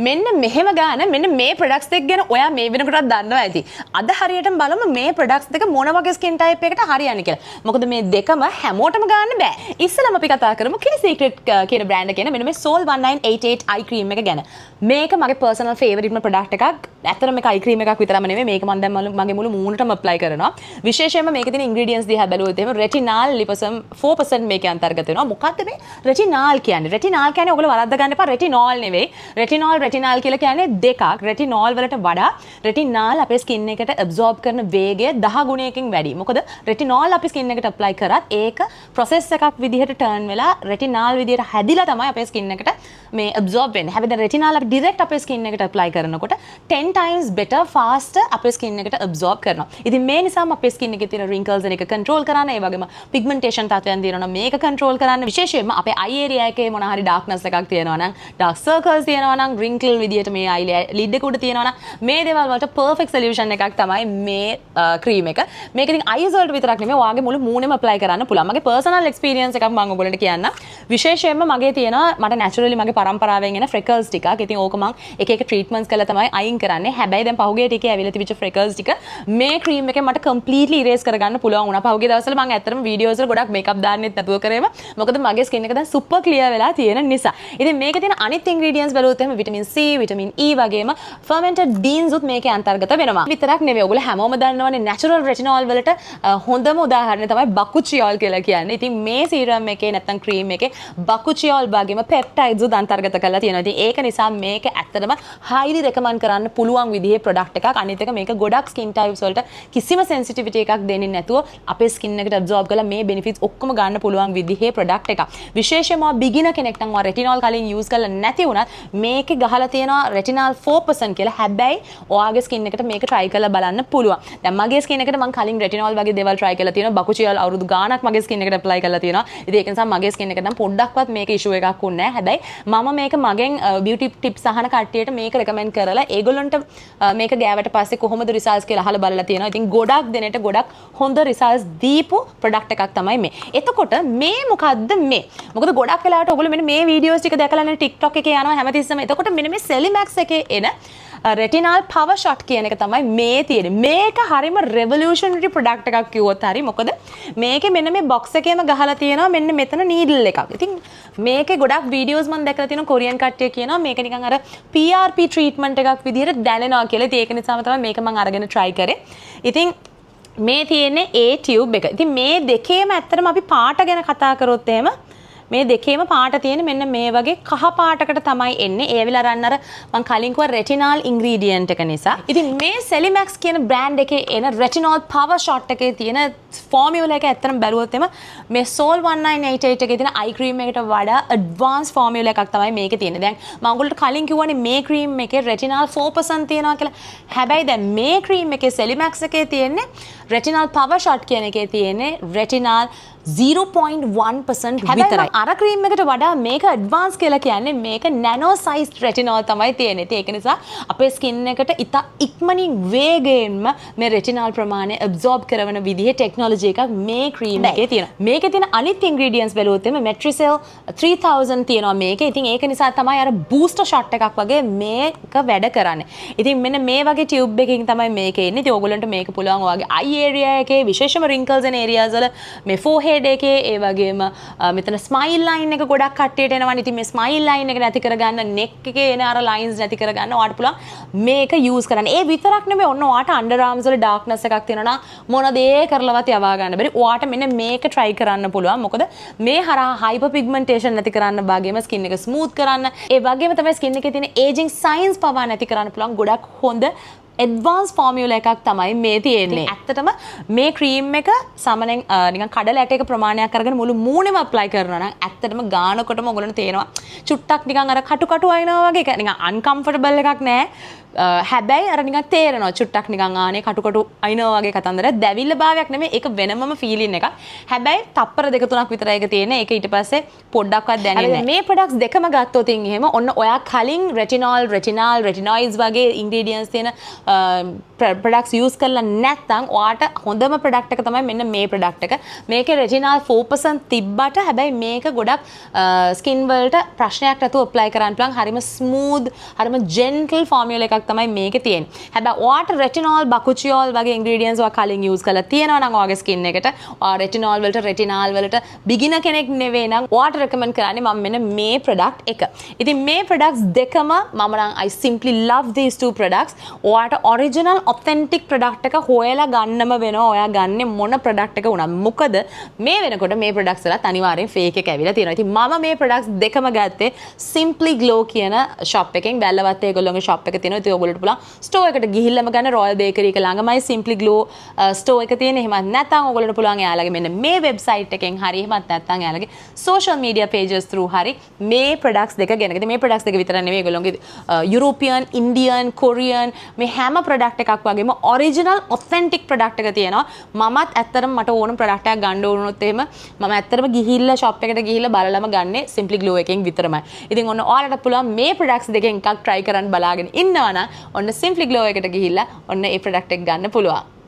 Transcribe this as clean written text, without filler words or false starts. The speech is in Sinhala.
මෙන්න මෙහෙම ගාන මෙන්න මේ ප්‍රොඩක්ට්ස් දෙක ගැන ඔයා මේ වෙනකොටත් දන්නවා ඇති. අද හරියටම බලමු මේ ප්‍රොඩක්ට්ස් දෙක මොන වගේ ස්කින් ටයිප් එකකට හරියන්නේ කියලා. මොකද මේ දෙකම හැමෝටම ගන්න බෑ. ඉස්සෙල්ලාම අපි කතා කරමු කිලි සීක්‍රට් කියන බ්‍රෑන්ඩ් එකේ මෙන්න මේ Sol 1988 eye cream එක ගැන. මේක මගේ පර්සනල් ෆේවරිට්ම ප්‍රොඩක්ට් එකක්. ඇත්තටම මේක eye cream එකක් විතරම නෙමෙයි මේක මම දැන් මගේ මුළු මූණටම apply කරනවා. විශේෂයෙන්ම මේකේ තියෙන ingredients දිහා බැලුවොත් එහෙම retinol liposome 4% මේකේ අන්තර්ගත වෙනවා. මොකක්ද මේ retinol කියන්නේ? retinol කියන්නේ ඔයගොල්ලෝ වරද්ද ගන්න එපා retinol නෙවෙයි. retinol කියලා කියන්නේ දෙකක්. retinol වලට වඩා retinol අපේ skin එකට absorb කරන වේගය 10 ගුණයකින් වැඩි. මොකද retinol අපි skin එකට apply කරත් ඒක process එකක් විදිහට turn වෙලා retinol විදිහට හැදිලා තමයි අපේ skin එකට මේ absorb වෙන්නේ. හැබැයි දැන් retinol අපි direct අපේ skin එකට apply කරනකොට 10 times better faster අපේ skin එකට absorb කරනවා. ඉතින් මේ නිසාම අපේ skin එකේ තියෙන wrinkles එක control කරන්න, ඒ වගේම pigmentation තත්ත්වයන් තියෙනවා නම් මේක control කරන්න, විශේෂයෙන්ම අපේ eye area එකේ මොන හරි darkness එකක් තියෙනවා නම්, dark circles තියෙනවා නම්, wrinkle විදියට මේ lid එක උඩ තියෙනවා නම් මේ දේවල් වලට perfect solution එකක් තමයි මේ cream එක. මේක ඉතින් eyes වලට විතරක් නෙමෙයි ඔයාගේ මුළු මූණෙම apply කරන්න පුළුවන්. මගේ personal experience එකක් මම ඔයගොල්ලන්ට කියන්නම්. විශේෂයෙන්ම මගේ තියෙනවා මට naturally මගේ පරම්පරාවෙන් එන freckles ටිකක්. ඉතින් ඕක මම එක එක treatments කරලා තමයි අයින් කරන්නේ. හැබැයි දැන් පහුගිය ටිකේ ඇවිල්ලා තිබිච්ච freckles ටික මේ cream එකෙන් මට completely erase කරගන්න පුළුවන් වුණා. පහුගිය දවස්වල මම ඇත්තටම videos වල ගොඩක් makeup දාන්නෙත් නැතුව කරේම. මොකද මගේ skin එක දැන් super clear වෙලා තියෙන නිසා. ඉතින් මේකේ තියෙන අනිත් ingredients බලුවොත් එහෙම vitamin C, vitamin E වගේම fermented beans උත් මේකේ අන්තර්ගත වෙනවා. විතරක් නෙවෙයි ඔයගොල්ලෝ හැමෝම දන්නවනේ natural retinol වලට හොඳම උදාහරණය තමයි bakuchiol කියලා කියන්නේ. ඉතින් මේ serum එකේ නැත්නම් cream එකේ bakuchiol වගේම peptides උත් අන්තර්ගත කරලා තියෙනවා. ඉතින් ඒක නිසා මේක ඇත්තටම highly recommend කරන්න පුළුවන් විදිහේ product එකක්. අනිත් එක මේක ගොඩක් skin types වලට කිසිම sensitivity එකක් දෙන්නේ නැතුව අපේ skin එකට absorb කරලා මේ benefits ඔක්කොම ගන්න පුළුවන් විදිහේ product එකක්. විශේෂයෙන්ම beginner කෙනෙක් නම් retinol කලින් use කරලා නැති වුණත් මේකේ ගහලා තියෙනවා retinol 4% කියලා. හැබැයි ඔයාගේ skin එකට මේක try කරලා බලන්න පුළුවන්. දැන් මගේ skin එකට මම කලින් retinol වගේ දේවල් try කරලා තියෙනවා. bakuchiol අවුරුදු ගාණක් මගේ skin එකට apply කරලා තියෙනවා. ඉතින් ඒක නිසා මගේ skin එකට නම් පොඩ්ඩක්වත් මේක issue එකක් වුණේ නැහැ. හැබැයි මම මේක මගෙන් beauty tips අහන කට්ටියට මේක recommend කරලා ඒගොල්ලන්ට මේක ගෑවට පස්සේ කොහොමද results කියලා අහලා බලලා තියෙනවා. ඉතින් ගොඩක් දෙනෙට ගොඩක් හොඳ results දීපු product එකක් තමයි මේ. එතකොට මේ මොකද්ද මේ? මොකද ගොඩක් වෙලාවට ඔයගොල්ලෝ මෙන්න මේ videos ටික දැකලානේ TikTok එකේ යනවා හැමතිස්සෙම. එතකොට මෙන්න මේ Celimax එකේ එන retinol power shot කියන එක තමයි මේ තියෙන්නේ. මේක හරිම revolutionary product එකක් කිව්වොත් හරි. මොකද මේකේ මෙන්න මේ box එකේම ගහලා තියෙනවා මෙන්න මෙතන needle එකක්. ඉතින් මේකේ ගොඩක් videos මම දැකලා තියෙනවා කොරියන් කට්ටිය කියනවා මේක නිකන් අර PRP treatment එකක් විදිහට දැනෙනවා කියලා. ඉතින් ඒක නිසාම තමයි මේක මම අරගෙන try කරේ. ඉතින් මේ තියෙන්නේ A tube එක. ඉතින් මේ දෙකේම ඇත්තටම අපි පාට ගැන කතා කරොත් එහෙම මේ දෙකේම පාට තියෙන මෙන්න මේ වගේ කහ පාටකට තමයි එන්නේ. ඒ ඇවිල්ලා අරන් අර මම කලින් කිව්වා retinol ingredient එක නිසා. ඉතින් මේ Celimax කියන brand එකේ එන retinol power shot එකේ තියෙන formula එක ඇත්තටම බැලුවොත් එම මේ Sol 1988 එකේ තියෙන eye cream එකට වඩා advanced formula එකක් තමයි මේකේ තියෙන්නේ. දැන් මම ඔයගොල්ලන්ට කලින් කිව්වනේ මේ cream එකේ retinol 4% තියෙනවා කියලා. හැබැයි දැන් මේ cream එකේ Celimax එකේ තියෙන්නේ retinol power shot කියන එකේ තියෙන්නේ retinol 0.1% විතරයි. අර ක්‍රීම් එකට වඩා මේක ඇඩ්වාන්ස් කියලා කියන්නේ මේක නැනෝ සයිස් රෙටිනෝල් තමයි තියෙන්නේ. ඒක නිසා අපේ ස්කින් එකට ඉතා ඉක්මනින් වේගයෙන්ම මේ රෙටිනෝල් ප්‍රමාණය ඇබ්සෝබ් කරන විදිහේ ටෙක්නොලොජි එකක් මේ ක්‍රීම් එකේ තියෙනවා. මේකේ තියෙන අනිත් ඉන්ග්‍රීඩියන්ට්ස් බැලුවොත් එimhe Metricel 3000 තියෙනවා මේකේ. ඉතින් ඒක නිසා තමයි අර බූස්ටර් ෂොට් එකක් වගේ මේක වැඩ කරන්නේ. ඉතින් මෙන්න මේ වගේ ටියුබ් එකකින් තමයි මේක එන්නේ. ඉතින් ඕගොල්ලන්ට මේක පුළුවන් ඔයාගේ eye area එකේ විශේෂම wrinkles and areas වල මේ forehead එකේ ඒ වගේම මෙතන ස්මයිල් ලයින් එක ගොඩක් කට්ටියට එනවනේ. ඉතින් මේ ස්මයිල් ලයින් එක නැති කරගන්න neck එකේ එන අර lines නැති කරගන්න ඔයාලට පුළුවන් මේක use කරන්න. ඒ විතරක් නෙමෙයි ඔන්න ඔයාට under arms වල darkness එකක් තියෙනවා නම් මොන දේ කරලවත් යවා ගන්න බැරි. ඔයාට මෙන්න මේක try කරන්න පුළුවන්. මොකද මේ හරහා hyper pigmentation නැති කරන්න වගේම skin එක smooth කරන්න ඒ වගේම තමයි skin එකේ තියෙන aging signs පවා නැති කරන්න පුළුවන් ගොඩක් හොඳ advanced formula එකක් තමයි මේ තියෙන්නේ. ඇත්තටම මේ cream එක සමනෙන් නිකන් කඩල ඇටයක ප්‍රමාණයක් අරගෙන මුළු මූණෙම apply කරනවා නම් ඇත්තටම ගානකොටම ඔයගොල්ලන්ට තේරෙනවා චුට්ටක් නිකන් අර කටු කටු වයින්නවා වගේ නිකන් uncomfortable එකක් නෑ. හැබැයි අර නිකන් තේරෙනවා චුට්ටක් නිකන් ආනේ කටුකටු අයිනවා වගේ කතන්දරයක් දැවිල්ල භාවයක් නෙමෙයි ඒක වෙනමම ෆීලින් එකක්. හැබැයි තප්පර දෙක තුනක් විතරයි ඒක තියෙන්නේ. ඒක ඊට පස්සේ පොඩ්ඩක්වත් දැනෙන්නේ නැහැ. මේ ප්‍රොඩක්ට්ස් දෙකම ගත්තොත් එහෙම ඔන්න ඔයා කලින් retinoids වගේ ingredients තියෙන ප්‍රොඩක්ට්ස් යූස් කරලා නැත්නම් ඔයාට හොඳම ප්‍රොඩක්ට් එක තමයි මෙන්න මේ ප්‍රොඩක්ට් එක. මේකේ retinol 4% තිබ්බට හැබැයි මේක ගොඩක් ස්කින් වලට ප්‍රශ්නයක් නැතුව apply කරන්න පුළුවන්. හරිම smooth, හරිම gentle formula එකක් තමයි මේකේ තියෙන්නේ. හැබැයි ඔයාට retinol, bakuchiol වගේ ingredients ඔයා කලින් use කරලා තියෙනවා නම් ඔයාගේ skin එකට ඔයා retinol වලට beginner කෙනෙක් නෙවෙයි නම් ඔයාට recommend කරන්නේ මම මෙන්න මේ product එක. ඉතින් මේ products දෙකම මම නම් I simply love these two products. ඔයාට original authentic product එක හොයලා ගන්නම වෙනවා. ඔයා ගන්නේ මොන product එක වුණත්. මොකද මේ වෙනකොට මේ products වලත් අනිවාර්යෙන් fake එක ඇවිල්ලා තියෙනවා. ඉතින් මම මේ products දෙකම ගත්තේ Simply Glow කියන shop එකෙන්. බැලුවත් ඒගොල්ලෝගේ shop එක තියෙනවා. ඉතින් ඔයගොල්ලෝට පුළුවන් store එකට ගිහිල්ලාම ගන්න Royal Bakery එක ළඟමයි Simply Glow store එක තියෙන්නේ. එහෙමත් නැත්නම් ඔයගොල්ලෝට පුළුවන් එයාලගේ මෙන්න මේ website එකෙන් හරි එහෙමත් නැත්නම් එයාලගේ social media pages through හරි මේ products දෙක ගෙන. ඉතින් මේ products දෙක විතර නෙමෙයි ඒගොල්ලෝගේ European, Indian, Korean මේ හැම product එකක් වගේම original authentic product එක තියෙනවා. මමත් ඇත්තටම මට ඕන product එකක් ගන්න ඕන වුණොත් එහෙම මම ඇත්තටම ගිහිල්ලා shop එකට ගිහිල්ලා බලලම ගන්නේ Simply Glow එකෙන් විතරමයි. ඉතින් ඔන්න ඔයාලට පුළුවන් මේ products දෙකෙන් එකක් try කරන්න බලාගෙන ඉන්නවා නම් ඔන්න Simply Glow එකට ගිහිල්ලා ඔන්න ඒ product එක ගන්න පුළුවන්.